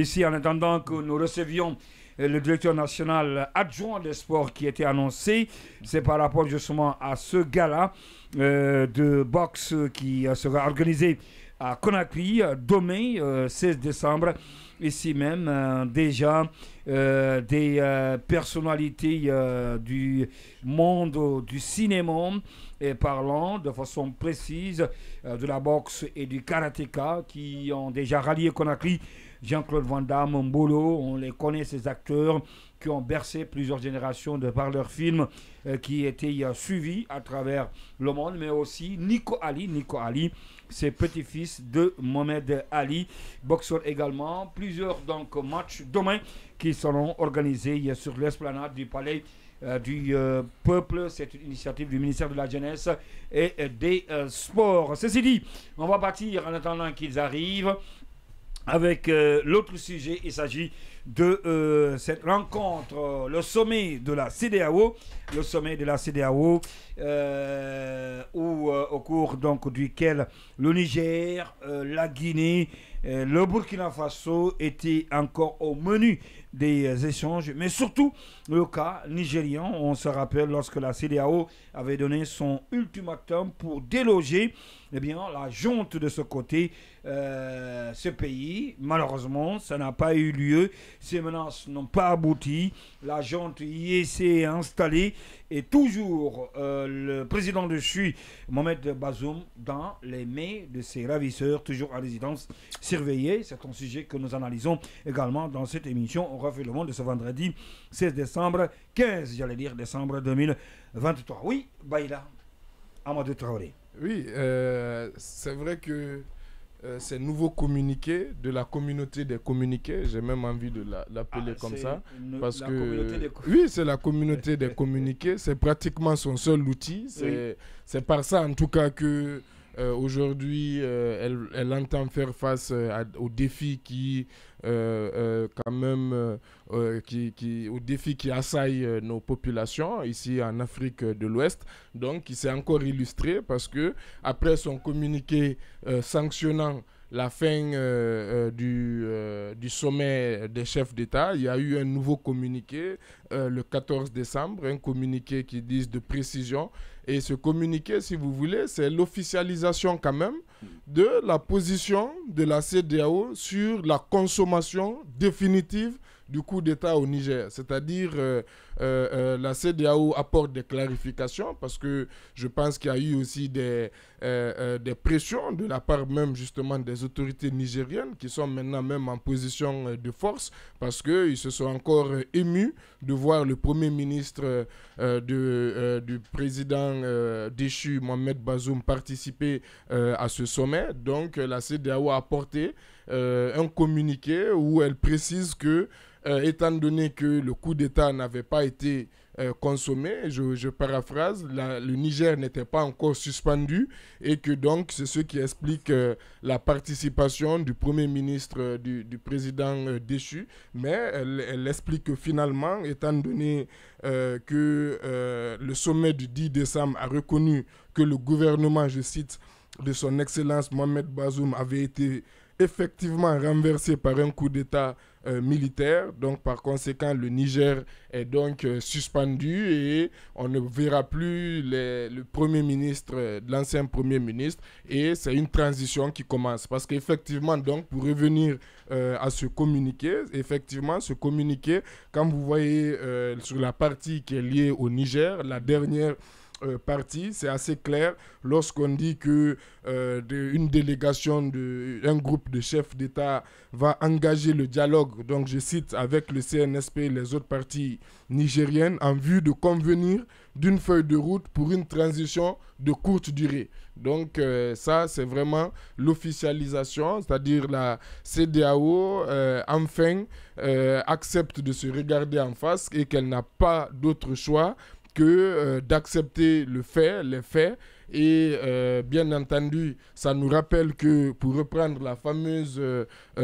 ici en attendant que nous recevions le directeur national adjoint des sports qui était annoncé. C'est par rapport justement à ce gala de boxe qui sera organisé à Conakry demain, 16 décembre. Ici même, déjà, des personnalités du monde du cinéma et parlant de façon précise de la boxe et du karatéka qui ont déjà rallié Conakry. Jean-Claude Van Damme, Mbolo, on les connaît, ces acteurs qui ont bercé plusieurs générations de par leurs films qui étaient suivis à travers le monde, mais aussi Nico Ali, c'est petit-fils de Mohamed Ali, boxeur également. Plusieurs donc matchs demain qui seront organisés sur l'esplanade du palais du peuple. C'est une initiative du ministère de la Jeunesse et des Sports. Ceci dit, on va partir en attendant qu'ils arrivent avec l'autre sujet. Il s'agit de cette rencontre, le sommet de la CEDEAO, au cours donc duquel le Niger, la Guinée, le Burkina Faso étaient encore au menu des échanges, mais surtout le cas nigérian. On se rappelle lorsque la CEDEAO avait donné son ultimatum pour déloger la junte de ce côté, ce pays. Malheureusement, ça n'a pas eu lieu. Ces menaces n'ont pas abouti. La junte y s'est installée et toujours le président de CHUI, Mohamed Bazoum, dans les mains de ses ravisseurs, toujours à résidence surveillée. C'est un sujet que nous analysons également dans cette émission. On refait le monde de ce vendredi 16 décembre, 15, décembre 2023. Oui, Baïla, Amadou Traoré. Oui, c'est vrai que ces nouveaux communiqués de la communauté des communiqués, j'ai même envie de l'appeler comme ça, parce que oui, c'est la communauté des communiqués, c'est pratiquement son seul outil, c'est par ça en tout cas que aujourd'hui elle entend faire face aux défis qui aux défis qui assaillent nos populations ici en Afrique de l'Ouest. Donc, il s'est encore illustré parce que après son communiqué sanctionnant la fin du sommet des chefs d'État, il y a eu un nouveau communiqué le 14 décembre, un communiqué qui dit de précision. Et ce communiqué, si vous voulez, c'est l'officialisation quand même de la position de la CEDEAO sur la consommation définitive du coup d'État au Niger. C'est-à-dire, la CEDEAO apporte des clarifications parce que je pense qu'il y a eu aussi des pressions de la part même justement des autorités nigériennes qui sont maintenant même en position de force parce qu'ils se sont encore émus de voir le premier ministre du président déchu Mohamed Bazoum participer à ce sommet. Donc la CEDEAO a apporté un communiqué où elle précise que étant donné que le coup d'État n'avait pas été consommé, je paraphrase, le Niger n'était pas encore suspendu et que donc c'est ce qui explique la participation du Premier ministre du président déchu, mais elle explique que finalement, étant donné que le sommet du 10 décembre a reconnu que le gouvernement, je cite, de son Excellence Mohamed Bazoum avait été effectivement renversé par un coup d'État militaire. Donc, par conséquent, le Niger est donc suspendu et on ne verra plus le Premier ministre, l'ancien Premier ministre, et c'est une transition qui commence. Parce qu'effectivement, donc, pour revenir à ce communiqué, effectivement, ce communiqué, quand vous voyez sur la partie qui est liée au Niger, la dernière partie, c'est assez clair lorsqu'on dit que une délégation, un groupe de chefs d'État va engager le dialogue, donc je cite, avec le CNSP et les autres parties nigériennes en vue de convenir d'une feuille de route pour une transition de courte durée. Donc ça, c'est vraiment l'officialisation, c'est-à-dire la CEDEAO, enfin, accepte de se regarder en face et qu'elle n'a pas d'autre choix que d'accepter les faits. Et bien entendu, ça nous rappelle que, pour reprendre la fameuse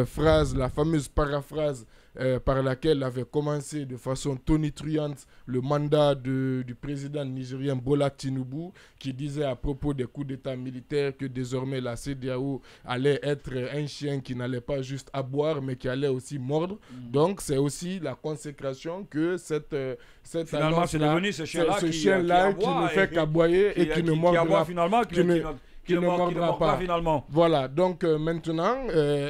phrase, la fameuse paraphrase par laquelle avait commencé de façon tonitruante le mandat du président nigérien Bola Tinubu, qui disait à propos des coups d'État militaires que désormais la CEDEAO allait être un chien qui n'allait pas juste aboyer, mais qui allait aussi mordre. Donc c'est aussi la consécration que cette finalement, c'est devenu ce chien-là qui ne fait qu'aboyer et qui ne mordra finalement, qui ne mordra pas finalement. Voilà, donc maintenant,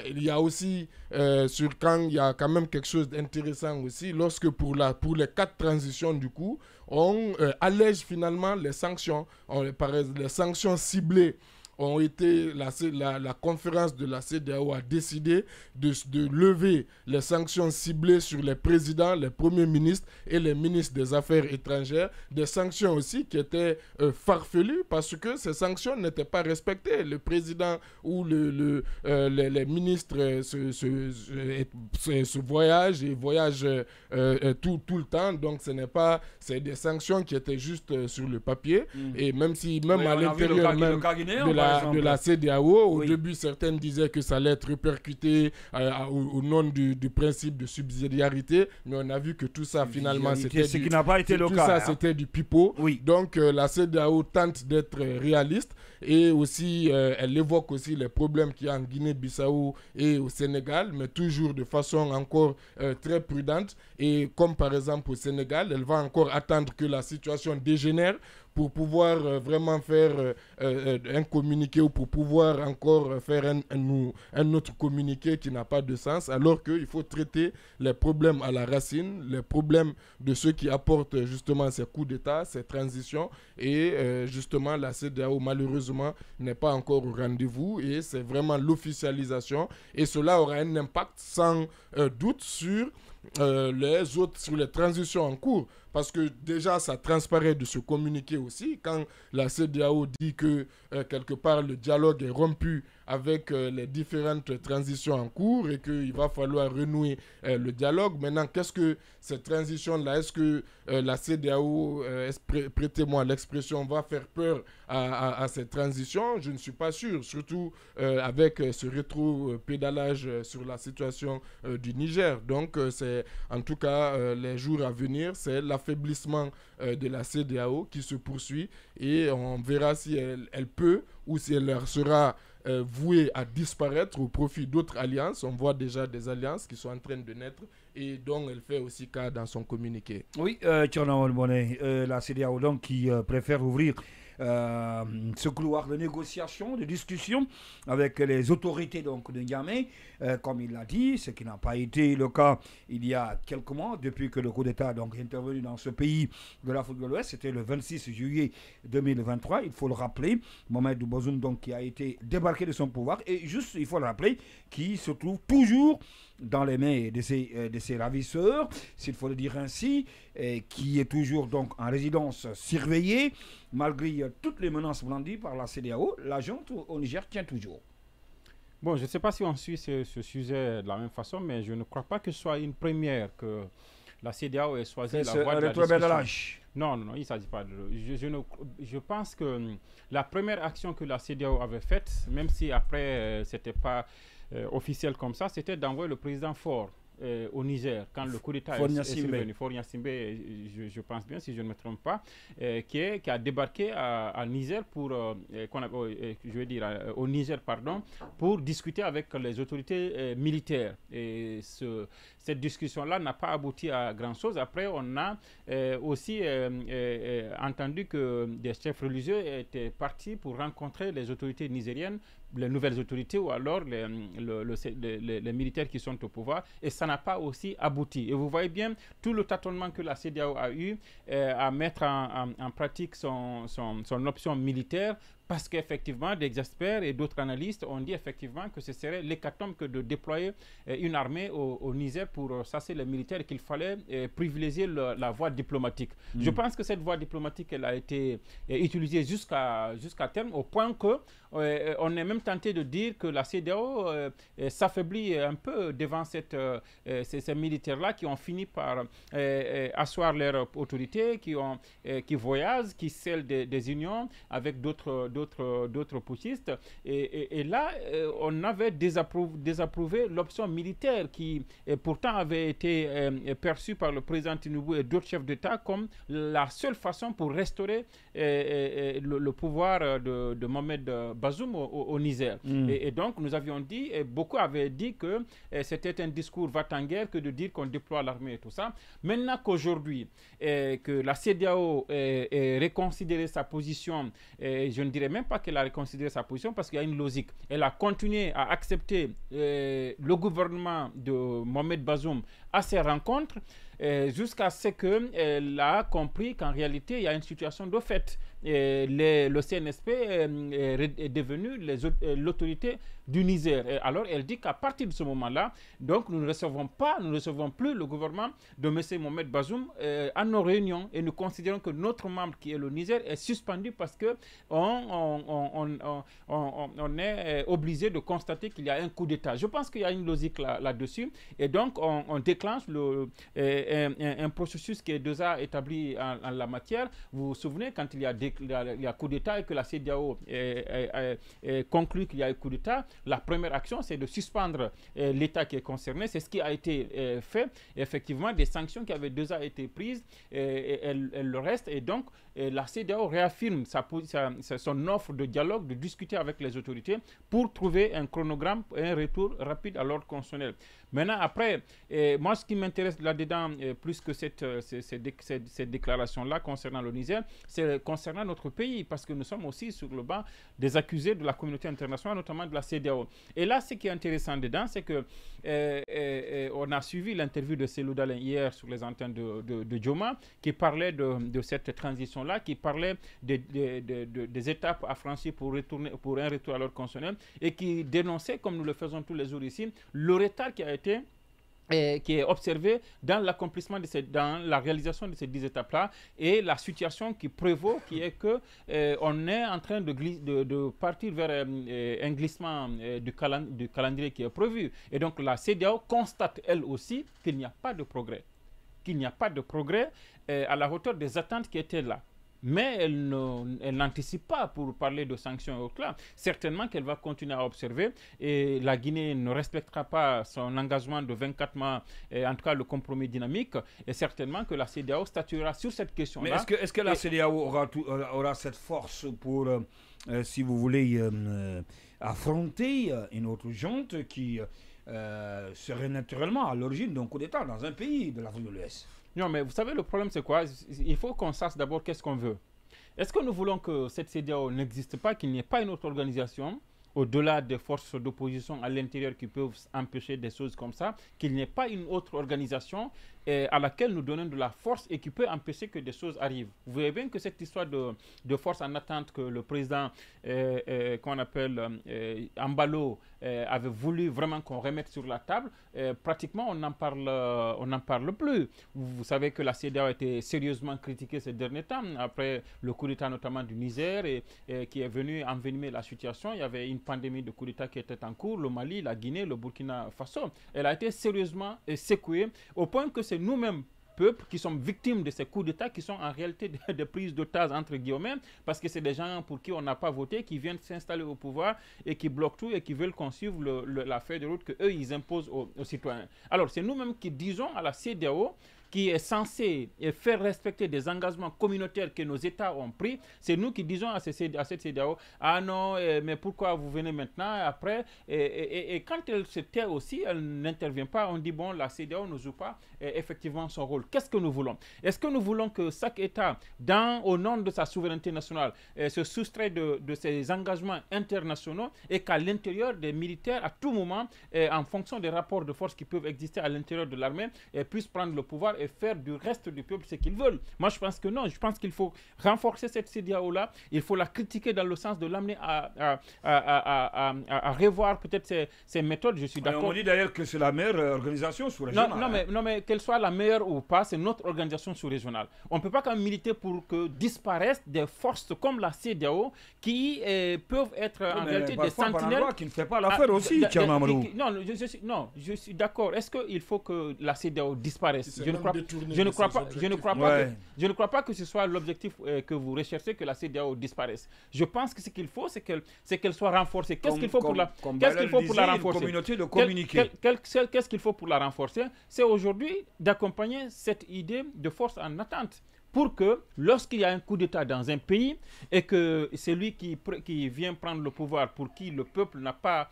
il y a aussi, quand il y a quand même quelque chose d'intéressant aussi, lorsque pour les 4 transitions du coup, on allège finalement les sanctions, les sanctions ciblées ont été, la conférence de la CEDEAO a décidé de lever les sanctions ciblées sur les présidents, les premiers ministres et les ministres des Affaires étrangères. Des sanctions aussi qui étaient farfelues parce que ces sanctions n'étaient pas respectées. Le président ou les ministres se voyagent tout le temps. Donc c'est des sanctions qui étaient juste sur le papier. Et même à l'intérieur même de la CEDEAO, au début certains disaient que ça allait être répercuté au nom du principe de subsidiarité, mais on a vu que tout ça finalement c'était du pipeau. Donc la CEDEAO tente d'être réaliste et aussi elle évoque aussi les problèmes qu'il y a en Guinée-Bissau et au Sénégal, mais toujours de façon encore très prudente. Et comme par exemple au Sénégal, elle va encore attendre que la situation dégénère pour pouvoir vraiment faire un communiqué ou pour pouvoir encore faire un autre communiqué qui n'a pas de sens, alors qu'il faut traiter les problèmes à la racine, les problèmes de ceux qui apportent justement ces coups d'État, ces transitions, et justement la CEDEAO malheureusement n'est pas encore au rendez-vous, et c'est vraiment l'officialisation, et cela aura un impact sans doute sur les transitions en cours, parce que déjà ça transparaît de ce communiqué aussi quand la CEDEAO dit que quelque part le dialogue est rompu avec les différentes transitions en cours et qu'il va falloir renouer le dialogue. Maintenant, qu'est-ce que cette transition-là, est-ce que la CEDEAO, prêtez-moi l'expression, va faire peur à cette transition? Je ne suis pas sûr, surtout avec ce rétro-pédalage sur la situation du Niger. Donc, c'est en tout cas les jours à venir, c'est l'affaiblissement de la CEDEAO qui se poursuit et on verra si elle peut ou si elle sera vouée à disparaître au profit d'autres alliances. On voit déjà des alliances qui sont en train de naître et dont elle fait aussi cas dans son communiqué. Oui, Thierno Olmone, la CEDEAO donc qui préfère ouvrir ce couloir de négociation, de discussion avec les autorités donc, de Niamey, comme il l'a dit, ce qui n'a pas été le cas il y a quelques mois, depuis que le coup d'État donc, est intervenu dans ce pays de l'Afrique de l'Ouest. C'était le 26 juillet 2023, il faut le rappeler. Mohamed Bazoum donc, qui a été débarqué de son pouvoir, et juste, il faut le rappeler, qui se trouve toujours dans les mains de ses ravisseurs, s'il faut le dire ainsi, qui est toujours donc en résidence surveillée, malgré toutes les menaces blandies par la CEDEAO. La junte au Niger tient toujours. Bon, je ne sais pas si on suit ce sujet de la même façon, mais je ne crois pas que ce soit une première que la CEDEAO ait choisi la voie de la discussion. Non, il ne s'agit pas de... Je pense que la première action que la CEDEAO avait faite, même si après ce n'était pas officiel comme ça, c'était d'envoyer le président Faure au Niger, quand le coup d'État est survenu. Faure Gnassingbé, je pense bien, si je ne me trompe pas, qui a débarqué à Niger au Niger, pour discuter avec les autorités militaires. Et cette discussion-là n'a pas abouti à grand-chose. Après, on a aussi entendu que des chefs religieux étaient partis pour rencontrer les autorités nigériennes, les nouvelles autorités ou alors les militaires qui sont au pouvoir, et ça n'a pas aussi abouti. Et vous voyez bien tout le tâtonnement que la CEDEAO a eu à mettre en pratique son option militaire, parce qu'effectivement, des experts et d'autres analystes ont dit effectivement que ce serait l'hécatombe que de déployer une armée au Niger pour chasser les militaires et qu'il fallait privilégier la voie diplomatique. Je pense que cette voie diplomatique, elle a été utilisée jusqu'à terme, au point que on est même tenté de dire que la CEDEAO s'affaiblit un peu devant ces militaires-là qui ont fini par asseoir leur autorité, qui voyagent, qui scellent des unions avec d'autres d'autres putschistes. Et là, on avait désapprouvé l'option militaire qui pourtant avait été perçue par le président Tinubu et d'autres chefs d'État comme la seule façon pour restaurer le pouvoir de Mohamed Bazoum au Niger. Et donc, nous avions dit, et beaucoup avaient dit que c'était un discours va-t-en-guerre que de dire qu'on déploie l'armée et tout ça. Maintenant qu'aujourd'hui, que la CEDEAO ait reconsidéré sa position, je ne dirais même pas qu'elle a reconsidéré sa position parce qu'il y a une logique. Elle a continué à accepter le gouvernement de Mohamed Bazoum à ses rencontres jusqu'à ce qu'elle a compris qu'en réalité, il y a une situation de fait. Le CNSP est devenu l'autorité du Niger. Et alors, elle dit qu'à partir de ce moment-là, donc nous ne recevons plus le gouvernement de M. Mohamed Bazoum à nos réunions et nous considérons que notre membre qui est le Niger est suspendu parce que on est obligé de constater qu'il y a un coup d'État. Je pense qu'il y a une logique là-dessus et donc on déclenche un processus qui est déjà établi en la matière. Vous vous souvenez quand il y a coup d'État et que la CEDEAO conclut qu'il y a un coup d'État, la première action, c'est de suspendre l'État qui est concerné. C'est ce qui a été fait. Effectivement, des sanctions qui avaient déjà été prises, elles le restent. Et donc, la CEDEAO réaffirme son offre de dialogue, de discuter avec les autorités pour trouver un chronogramme et un retour rapide à l'ordre constitutionnel. Maintenant, après, moi, ce qui m'intéresse là-dedans, plus que cette déclaration-là concernant le Niger, c'est concernant notre pays, parce que nous sommes aussi sur le banc des accusés de la communauté internationale, notamment de la CEDEAO. Et là, ce qui est intéressant dedans, c'est que on a suivi l'interview de Cellou Dalein hier sur les antennes de Joma, qui parlait de cette transition-là, qui parlait des étapes à franchir pour un retour à l'ordre constitutionnel, et qui dénonçait, comme nous le faisons tous les jours ici, le retard qui est observé dans l'accomplissement dans la réalisation de ces 10 étapes-là et la situation qui prévaut, qui est que on est en train de partir vers un glissement du calendrier qui est prévu. Et donc la CEDEAO constate elle aussi qu'il n'y a pas de progrès, à la hauteur des attentes qui étaient là. Mais elle n'anticipe pas pour parler de sanctions et autres là. Certainement qu'elle va continuer à observer et la Guinée ne respectera pas son engagement de 24 mois, en tout cas le compromis dynamique, et certainement que la CEDEAO statuera sur cette question-là. Mais est-ce que la CEDEAO aura cette force pour, si vous voulez, affronter une autre junte qui serait naturellement à l'origine d'un coup d'État dans un pays de l'Afrique de l'Ouest? Non, mais vous savez, le problème, c'est quoi? Il faut qu'on sache d'abord qu'est-ce qu'on veut. Est-ce que nous voulons que cette CEDEAO n'existe pas, qu'il n'y ait pas une autre organisation, au-delà des forces d'opposition à l'intérieur qui peuvent empêcher des choses comme ça, qu'il n'y ait pas une autre organisation à laquelle nous donnons de la force et qui peut empêcher que des choses arrivent. Vous voyez bien que cette histoire de force en attente que le président, qu'on appelle Ambalo, avait voulu vraiment qu'on remette sur la table, pratiquement on n'en parle plus. Vous savez que la CEDEAO a été sérieusement critiquée ces derniers temps, après le coup d'État notamment du Niger, et qui est venu envenimer la situation. Il y avait une pandémie de coup d'État qui était en cours, le Mali, la Guinée, le Burkina Faso. Elle a été sérieusement secouée au point que c'est nous-mêmes, peuples, qui sommes victimes de ces coups d'État, qui sont en réalité des prises d'otages, entre guillemets, parce que c'est des gens pour qui on n'a pas voté, qui viennent s'installer au pouvoir et qui bloquent tout et qui veulent qu'on suive la feuille de route qu'eux, ils imposent aux citoyens. Alors, c'est nous-mêmes qui disons à la CEDEAO, qui est censé faire respecter des engagements communautaires que nos États ont pris, c'est nous qui disons à cette CEDEAO, ah non, mais pourquoi vous venez maintenant, après, et quand elle se tait aussi, elle n'intervient pas, on dit, bon, la CEDEAO ne joue pas effectivement son rôle. Qu'est-ce que nous voulons? Est-ce que nous voulons que chaque État, au nom de sa souveraineté nationale, se soustrait de ses engagements internationaux et qu'à l'intérieur des militaires, à tout moment, en fonction des rapports de force qui peuvent exister à l'intérieur de l'armée, puissent prendre le pouvoir et faire du reste du peuple ce qu'ils veulent? Moi, je pense que non. Je pense qu'il faut renforcer cette CEDEAO-là. Il faut la critiquer dans le sens de l'amener à revoir peut-être ses méthodes. Je suis d'accord. On dit d'ailleurs que c'est la meilleure organisation sous-régionale. Non, mais qu'elle soit la meilleure ou pas, c'est notre organisation sous-régionale. On ne peut pas quand même militer pour que disparaissent des forces comme la CEDEAO qui peuvent être en réalité des sentinelles. Qui ne fait pas l'affaire aussi, Thierno Amadou. Non, je suis d'accord. Est-ce qu'il faut que la CEDEAO disparaisse? Je ne crois crois pas que ce soit l'objectif que vous recherchez, que la CEDEAO disparaisse. Je pense que ce qu'il faut, c'est qu'elle soit renforcée. Qu'est-ce qu'il faut pour la renforcer? Communauté de communiquer. Qu'est-ce qu'il faut pour la renforcer? C'est aujourd'hui d'accompagner cette idée de force en attente, pour que lorsqu'il y a un coup d'État dans un pays et que celui qui vient prendre le pouvoir, pour qui le peuple n'a pas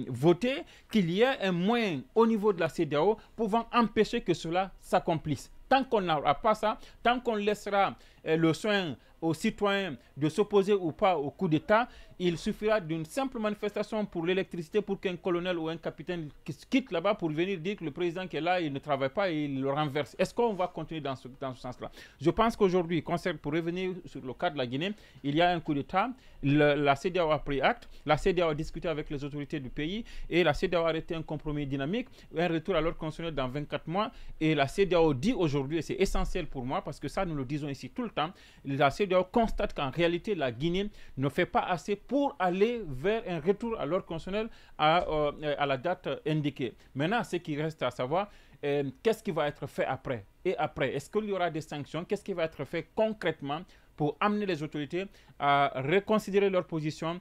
voté, qu'il y ait un moyen au niveau de la CEDEAO pouvant empêcher que cela s'accomplisse. Tant qu'on n'aura pas ça, tant qu'on laissera le soin aux citoyens de s'opposer ou pas au coup d'État, il suffira d'une simple manifestation pour l'électricité pour qu'un colonel ou un capitaine quitte là-bas pour venir dire que le président qui est là, il ne travaille pas et il le renverse. Est-ce qu'on va continuer dans ce sens-là? Je pense qu'aujourd'hui, pour revenir sur le cas de la Guinée, il y a un coup d'État, la CEDEAO a pris acte, la CEDEAO a discuté avec les autorités du pays et la CEDEAO a arrêté un compromis dynamique, un retour à l'ordre constitutionnel dans 24 mois, et la CEDEAO dit aujourd'hui, et c'est essentiel pour moi parce que ça nous le disons ici tout le temps, la CEDEAO constate qu'en réalité la Guinée ne fait pas assez pour aller vers un retour à l'ordre constitutionnel à la date indiquée. Maintenant, ce qui reste à savoir, qu'est-ce qui va être fait après? Et après, est-ce qu'il y aura des sanctions? Qu'est-ce qui va être fait concrètement pour amener les autorités à reconsidérer leur position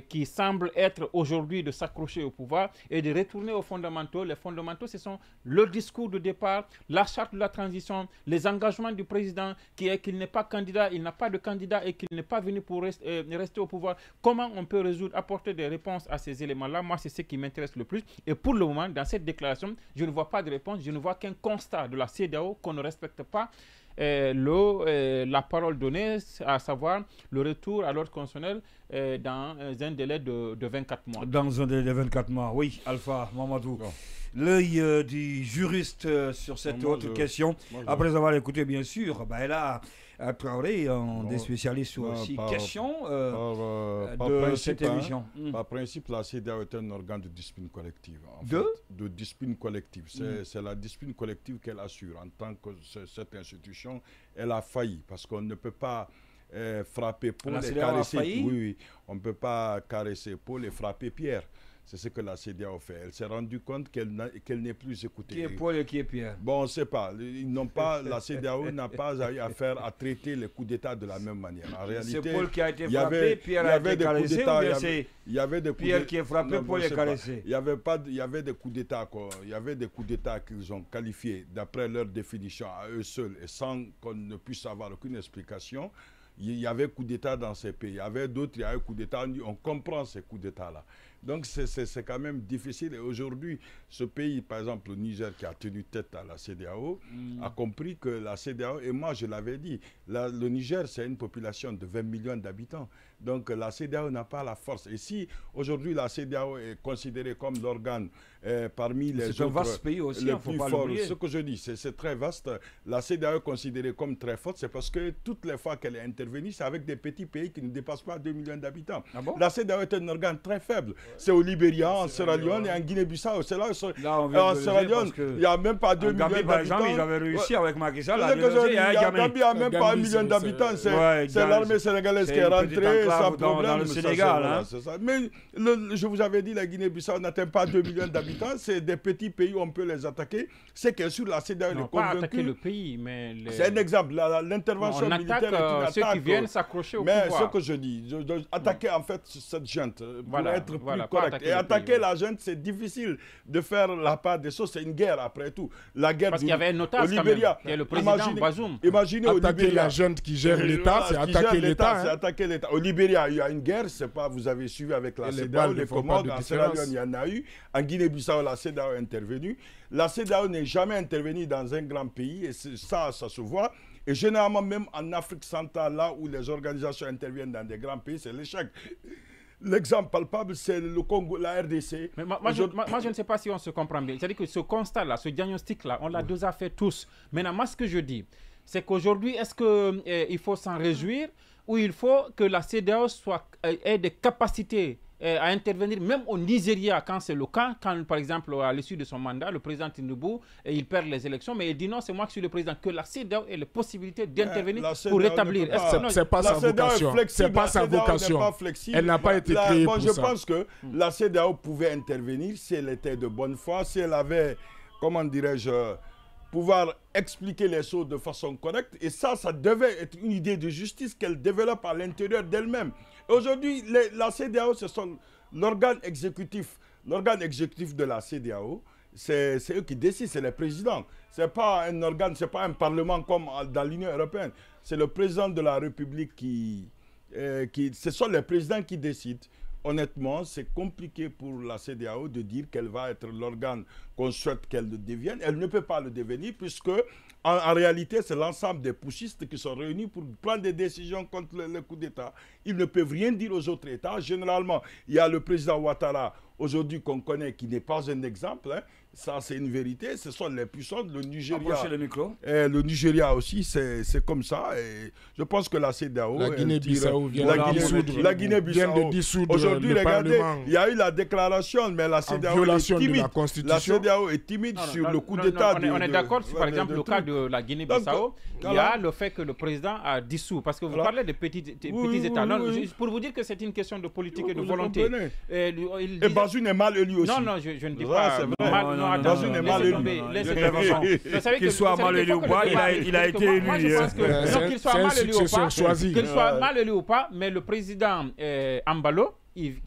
qui semble être aujourd'hui de s'accrocher au pouvoir et de retourner aux fondamentaux. Les fondamentaux, ce sont le discours de départ, la charte de la transition, les engagements du président qui est qu'il n'est pas candidat, il n'a pas de candidat et qu'il n'est pas venu pour rester au pouvoir. Comment on peut apporter des réponses à ces éléments-là? Moi, c'est ce qui m'intéresse le plus. Et pour le moment, dans cette déclaration, je ne vois pas de réponse, je ne vois qu'un constat de la CEDEAO qu'on ne respecte pas la parole donnée, à savoir le retour à l'ordre constitutionnel dans un délai de 24 mois. Dans un délai de 24 mois, oui, Alpha Mamadou. Bon. L'œil du juriste sur cette autre question, après avoir écouté bien sûr, là, Traoré, des spécialistes sur aussi question de cette émission. Par principe, la CEDEAO est un organe de discipline collective. De discipline collective. C'est la discipline collective qu'elle assure. En tant que cette institution, elle a failli parce qu'on ne peut pas frapper Paul et caresser. Oui, on ne peut pas caresser Paul et frapper Pierre. C'est ce que la CEDEAO fait. Elle s'est rendue compte qu'elle n'est plus écoutée. Qui est Paul et qui est Pierre? Bon, on ne sait pas. La CEDEAO n'a pas à traiter les coups d'État de la même manière. En réalité, c'est Paul qui a été frappé, Pierre a été caressé, ou bien c'est Pierre qui est frappé, Paul est caressé? Il y avait des coups d'État, quoi. Il y avait des coups d'État qu'ils ont qualifiés d'après leur définition à eux seuls et sans qu'on ne puisse avoir aucune explication. Il y avait coup d'État dans ces pays. Il y avait d'autres, il y a eu coup d'État. On comprend ces coups d'État-là. Donc, c'est quand même difficile. Et aujourd'hui, ce pays, par exemple, le Niger, qui a tenu tête à la CEDEAO, a compris que la CEDEAO, et moi je l'avais dit, le Niger, c'est une population de 20 millions d'habitants. Donc, la CEDEAO n'a pas la force. Et si aujourd'hui la CEDEAO est considérée comme l'organe parmi les autres... C'est un vaste pays aussi, il ne faut pas l'oublier. Ce que je dis, c'est très vaste. La CEDEAO est considérée comme très forte, c'est parce que toutes les fois qu'elle est intervenue, c'est avec des petits pays qui ne dépassent pas 2 millions d'habitants. Ah bon? La CEDEAO est un organe très faible. C'est au Libéria, en Sierra Leone et en Guinée-Bissau. C'est là, en Sierra Leone, il n'y a même pas 2 millions d'habitants. Par exemple, ils avaient réussi avec Macky Sall. La Gambie n'a même pas 1 million d'habitants. C'est l'armée sénégalaise qui est rentrée sans problème. Dans le Sénégal. Mais je vous avais dit, la Guinée-Bissau n'atteint pas 2 millions d'habitants. C'est des petits pays où on peut les attaquer. C'est que sur la CEDEAO, on ne peut pas attaquer le pays, mais... C'est un exemple. L'intervention militaire est une attaque. Ceux qui viennent s'accrocher au pouvoir. Mais ce que je dis, attaquer en fait cette junte pour être plus correct. Et attaquer la junte, c'est difficile de faire la part des choses. C'est une guerre après tout. La guerre parce qu'il y avait un otage au Libéria. Il y a le président Bazoum. Imaginez au Libéria. Attaquer la junte qui gère l'État, c'est attaquer l'État. C'est attaquer l'État. Au Libéria, il y a une guerre. C'est pas, vous avez suivi avec la CEDEAO, les Comores. En Sierra Leone, il y en a eu. En Guinée-Bissau, la CEDEAO est intervenue. La CEDEAO n'est jamais intervenue dans un grand pays. Et ça se voit. Et généralement, même en Afrique centrale, là où les organisations interviennent dans des grands pays, c'est l'échec. L'exemple palpable, c'est le Congo, la RDC. Mais moi, je ne sais pas si on se comprend bien. C'est-à-dire que ce constat-là, ce diagnostic-là, on l'a déjà fait tous. Maintenant, moi, ce que je dis, c'est qu'aujourd'hui, est-ce qu'il faut s'en réjouir ou il faut que la CEDEAO ait des capacités à intervenir, même au Nigeria, quand c'est le cas, quand, par exemple, à l'issue de son mandat, le président Tinubu, il perd les élections, mais il dit non, c'est moi qui suis le président, que la CEDEAO ait la possibilité d'intervenir pour rétablir. C'est pas sa vocation. C'est pas sa vocation. Elle n'a pas été créée pour ça. Je pense que la CEDEAO pouvait intervenir si elle était de bonne foi, si elle avait, comment dirais-je, pouvoir expliquer les choses de façon correcte. Et ça devait être une idée de justice qu'elle développe à l'intérieur d'elle-même. Aujourd'hui, la CEDEAO, c'est l'organe exécutif. L'organe exécutif de la CEDEAO, c'est eux qui décident, c'est les présidents. Ce n'est pas un organe, ce n'est pas un parlement comme dans l'Union européenne. C'est le président de la République ce sont les présidents qui décident. Honnêtement, c'est compliqué pour la CEDEAO de dire qu'elle va être l'organe qu'on souhaite qu'elle devienne. Elle ne peut pas le devenir puisque, en réalité, c'est l'ensemble des putschistes qui sont réunis pour prendre des décisions contre le coup d'État. Ils ne peuvent rien dire aux autres États. Généralement, il y a le président Ouattara, aujourd'hui qu'on connaît, qui n'est pas un exemple. Hein. Ça, c'est une vérité. Ce sont les puissants. Le Nigeria, le micro. Le Nigeria aussi, c'est comme ça. Et je pense que la CEDEAO... La Guinée-Bissau vient de dissoudre aujourd'hui, regardez, il y a eu la déclaration, mais la CEDEAO est timide. La CEDEAO est timide sur le coup d'État. On est d'accord sur, par exemple, le cas de la Guinée-Bissau. Il y a le fait que le président a dissous. Parce que vous parlez de petits États. Non, pour vous dire que c'est une question de politique et de volonté. Et Bazoum est mal élu aussi. Non, je ne dis pas mal. Bazoum est mal élu. Qu'il soit mal élu ou pas, il a été élu. Qu'il soit mal élu ou pas, mais le président Ambalo,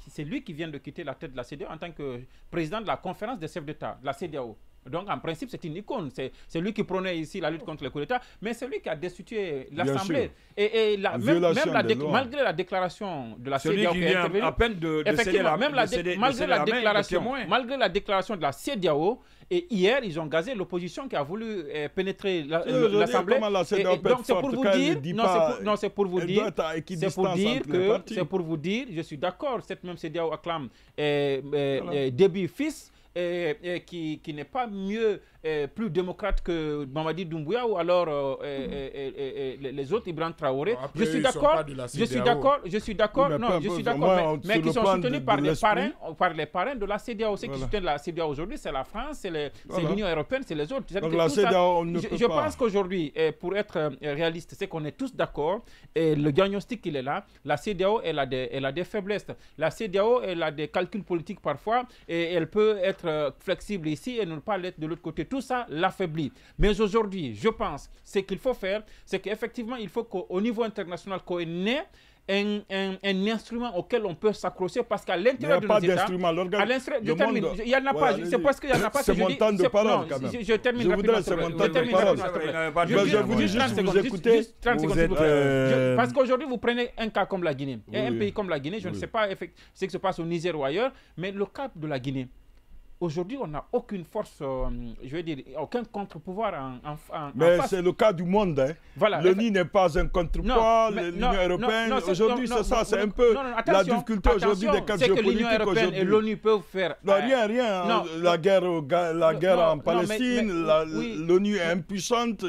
c'est lui qui vient de quitter la tête de la CEDEAO en tant que président de la conférence des chefs d'État, de la CEDEAO. Donc, en principe, c'est une icône. C'est lui qui prônait ici la lutte contre le coup d'État, mais c'est lui qui a destitué l'Assemblée. Et malgré la déclaration de la CEDEAO qui est intervenue, à peine de malgré la déclaration de la CEDEAO, et hier, ils ont gazé l'opposition qui a voulu pénétrer l'Assemblée. Donc, c'est pour vous dire, c'est pour vous dire, je suis d'accord, cette même CEDEAO acclame Déby fils, qui n'est pas mieux, plus démocrate que Mamadi Doumbouya ou alors les autres, Ibrahim Traoré. Après, je suis d'accord, mais qui sont soutenus par les parrains de la CEDEAO. Ceux qui soutiennent la CEDEAO aujourd'hui, c'est la France, c'est l'Union européenne, c'est les autres. Donc la CEDEAO, je pense qu'aujourd'hui, pour être réaliste, c'est qu'on est tous d'accord, et le diagnostic, il est là. La CEDEAO, elle a des faiblesses. La CEDEAO, elle a des calculs politiques parfois, et elle peut être flexible ici et ne pas l'être de l'autre côté. Tout ça l'affaiblit. Mais aujourd'hui, je pense, ce qu'il faut faire, c'est qu'effectivement, il faut qu'au niveau international, qu'on ait un instrument auquel on peut s'accrocher parce qu'à l'intérieur de nos États, il n'y en a pas. C'est parce qu'il n'y en a pas. C'est mon temps de parole quand même. Je termine rapidement. Je voulais juste vous écouter. Parce qu'aujourd'hui, vous prenez un cas comme la Guinée. Et un pays comme la Guinée, je ne sais pas ce qui se passe au Niger ou ailleurs, mais le cas de la Guinée. Aujourd'hui, on n'a aucune force, je veux dire, aucun contre-pouvoir mais c'est le cas du monde. Hein. Voilà, L'ONU n'est pas un contre-pouvoir, l'Union européenne. Aujourd'hui, c'est ça, c'est un peu la difficulté aujourd'hui des cadres géopolitiques. L'Union européenne et l'ONU peuvent faire. Rien. La guerre en Palestine, l'ONU est impuissante.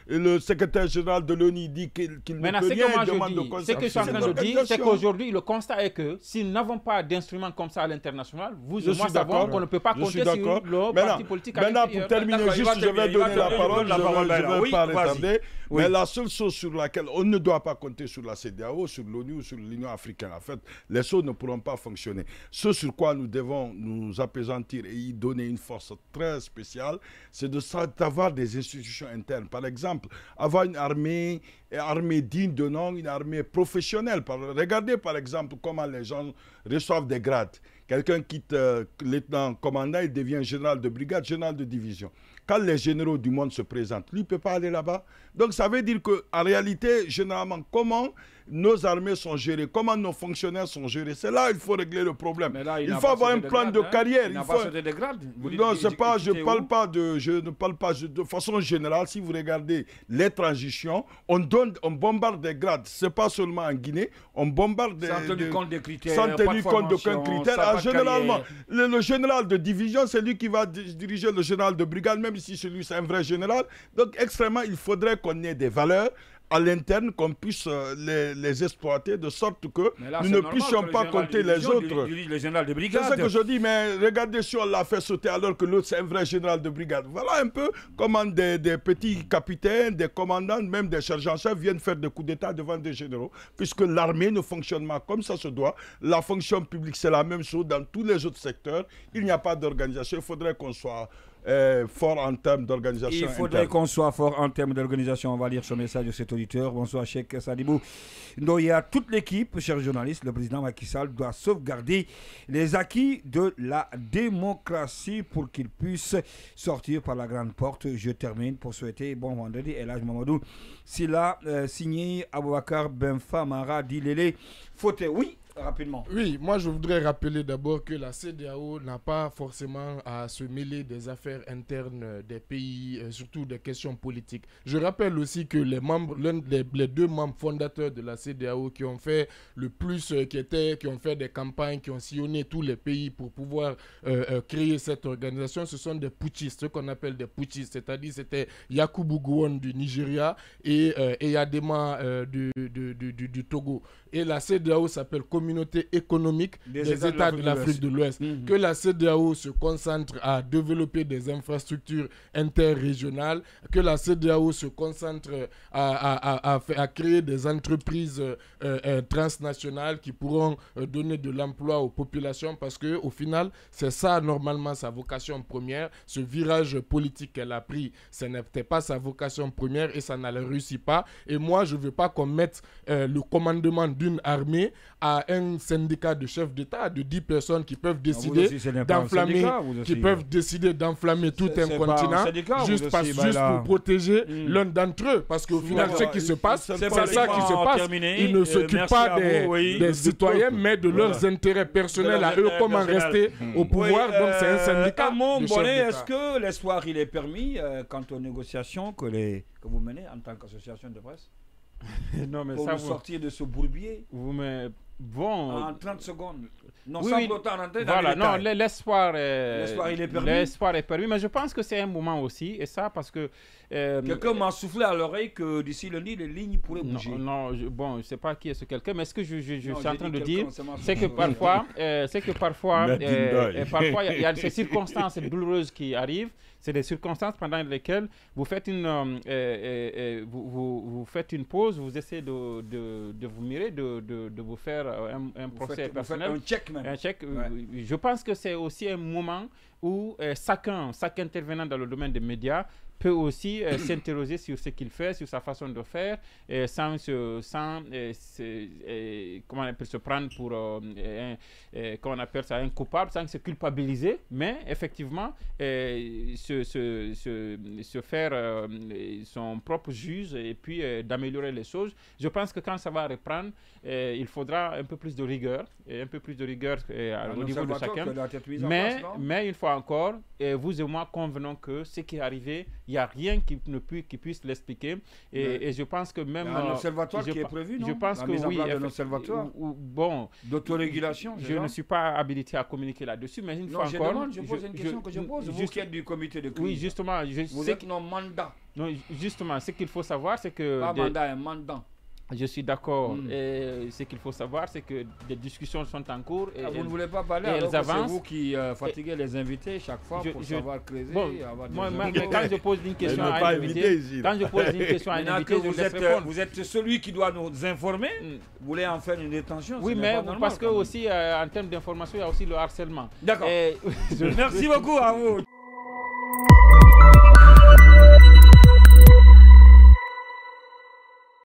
Le secrétaire général de l'ONU dit qu'il ne peut rien, il demande de conseil. Ce que je suis en train de dire, c'est qu'aujourd'hui, le constat est que si nous n'avons pas d'instruments comme ça à l'international, vous et moi savons qu'on ne peut pas compter sur le parti politique. Maintenant, pour terminer, juste, je vais donner la parole. Je ne vais pas retarder. Mais la seule chose sur laquelle on ne doit pas compter sur la CEDEAO, sur l'ONU ou sur l'Union africaine, en fait, les choses ne pourront pas fonctionner. Ce sur quoi nous devons nous appesantir et y donner une force très spéciale, c'est d'avoir des institutions internes. Par exemple, avoir une armée digne de nom, une armée professionnelle. Regardez par exemple comment les gens reçoivent des grades. Quelqu'un quitte lieutenant-commandant, il devient général de brigade, général de division. Quand les généraux du monde se présentent, lui ne peut pas aller là-bas. Donc ça veut dire qu'en réalité, généralement, comment nos armées sont gérées, comment nos fonctionnaires sont gérés, c'est là qu'il faut régler le problème. Il faut avoir un plan de carrière. Il n'a pas sauté de grade. Non, c'est pas, je ne parle pas de façon générale. Si vous regardez les transitions, on bombarde des grades. Ce n'est pas seulement en Guinée, on bombarde sans tenir compte des critères. Sans tenir compte d'aucun critère. Généralement, le général de division, c'est lui qui va diriger le général de brigade, même si celui c'est un vrai général. Donc extrêmement, il faudrait qu'on ait des valeurs à l'interne, qu'on puisse les exploiter de sorte que nous ne puissions pas compter les autres. Le général de brigade. C'est ce que je dis, mais regardez si on l'a fait sauter alors que l'autre c'est un vrai général de brigade. Voilà un peu comment des petits capitaines, des commandants, même des sergents-chefs viennent faire des coups d'État devant des généraux, puisque l'armée ne fonctionne pas comme ça se doit. La fonction publique, c'est la même chose dans tous les autres secteurs. Il n'y a pas d'organisation. Il faudrait qu'on soit fort en termes d'organisation. Il faudrait qu'on soit fort en termes d'organisation. On va lire ce message de cet auditeur. Bonsoir, Cheikh Sadibou. Donc, il y a toute l'équipe, chers journalistes. Le président Macky Sall doit sauvegarder les acquis de la démocratie pour qu'il puisse sortir par la grande porte. Je termine pour souhaiter bon vendredi. Et là, Mamadou, s'il a signé Aboubakar Benfa Mara Dilele Fauté. Oui. Rapidement. Oui, moi je voudrais rappeler d'abord que la CEDEAO n'a pas forcément à se mêler des affaires internes des pays, surtout des questions politiques. Je rappelle aussi que les deux membres fondateurs de la CEDEAO qui ont fait le plus, qui ont fait des campagnes, qui ont sillonné tous les pays pour pouvoir créer cette organisation, ce sont des putschistes, ce qu'on appelle des putschistes, c'est-à-dire c'était Yakubu Gowon du Nigeria et Eyadema du Togo. Et la CEDEAO s'appelle Communauté économique des États de l'Afrique de l'Ouest. Que la CEDEAO se concentre à développer des infrastructures interrégionales, que la CEDEAO se concentre à créer des entreprises transnationales qui pourront donner de l'emploi aux populations, parce qu'au final, c'est ça normalement sa vocation première. Ce virage politique qu'elle a pris, ce n'était pas sa vocation première et ça ne réussit pas. Et moi, je ne veux pas qu'on mette le commandement d'une armée à un syndicat de chefs d'État de 10 personnes qui peuvent décider d'enflammer, tout un continent juste pour protéger l'un d'entre eux. Parce qu'au final, ce qui se passe, c'est pas ça qui se passe. Ils ne s'occupent pas des citoyens, mais de leurs intérêts personnels à eux, comment rester au pouvoir. Donc c'est un syndicat de chefs d'État. Est-ce que l'espoir il est permis quant aux négociations que vous menez en tant qu'association de presse? Non, mais pour ça, sortir de ce bourbier en 30 secondes. Non, oui, sans autant rentrer dans voilà, les non, détails. l'espoir il est permis. L'espoir est permis, mais je pense que c'est un moment aussi, et ça parce que... quelqu'un m'a soufflé à l'oreille que d'ici lundi, les lignes pourraient bouger. Non, je ne sais pas qui est ce quelqu'un, mais ce que je suis en train de dire, c'est que parfois, parfois il y a ces circonstances douloureuses qui arrivent. C'est des circonstances pendant lesquelles vous faites vous faites une pause, vous essayez de vous mirer, de vous faire un procès personnel. Un check même. Un check. Ouais. Je pense que c'est aussi un moment où chaque intervenant dans le domaine des médias peut aussi s'interroger sur ce qu'il fait, sur sa façon de faire, sans comment on appelle, se prendre pour comment on appelle ça, un coupable, sans se culpabiliser, mais effectivement se faire son propre juge et puis d'améliorer les choses. Je pense que quand ça va reprendre, il faudra un peu plus de rigueur, au niveau de chacun. Mais une fois encore, vous et moi convenons que ce qui est arrivé, il n'y a rien qui puisse l'expliquer. Et je pense que même... Il y a un observatoire qui est prévu, non? Je pense que oui. Un observatoire d'autorégulation. Je ne suis pas habilité à communiquer là-dessus, mais une fois encore... Je pose une question que je pose. Vous qui êtes du comité de crise. Oui, justement. Vous êtes non mandat. Non, justement, ce qu'il faut savoir, c'est que... Pas mandat, un mandant. Je suis d'accord. Et ce qu'il faut savoir, c'est que des discussions sont en cours. Et vous ne voulez pas parler, alors que c'est vous qui fatiguez les invités chaque fois pour savoir creuser. Mais quand je pose une question à un invité, vous êtes celui qui doit nous informer. Vous voulez en faire une détention? Oui, mais parce que aussi, en termes d'information, il y a aussi le harcèlement. D'accord. Merci beaucoup à vous.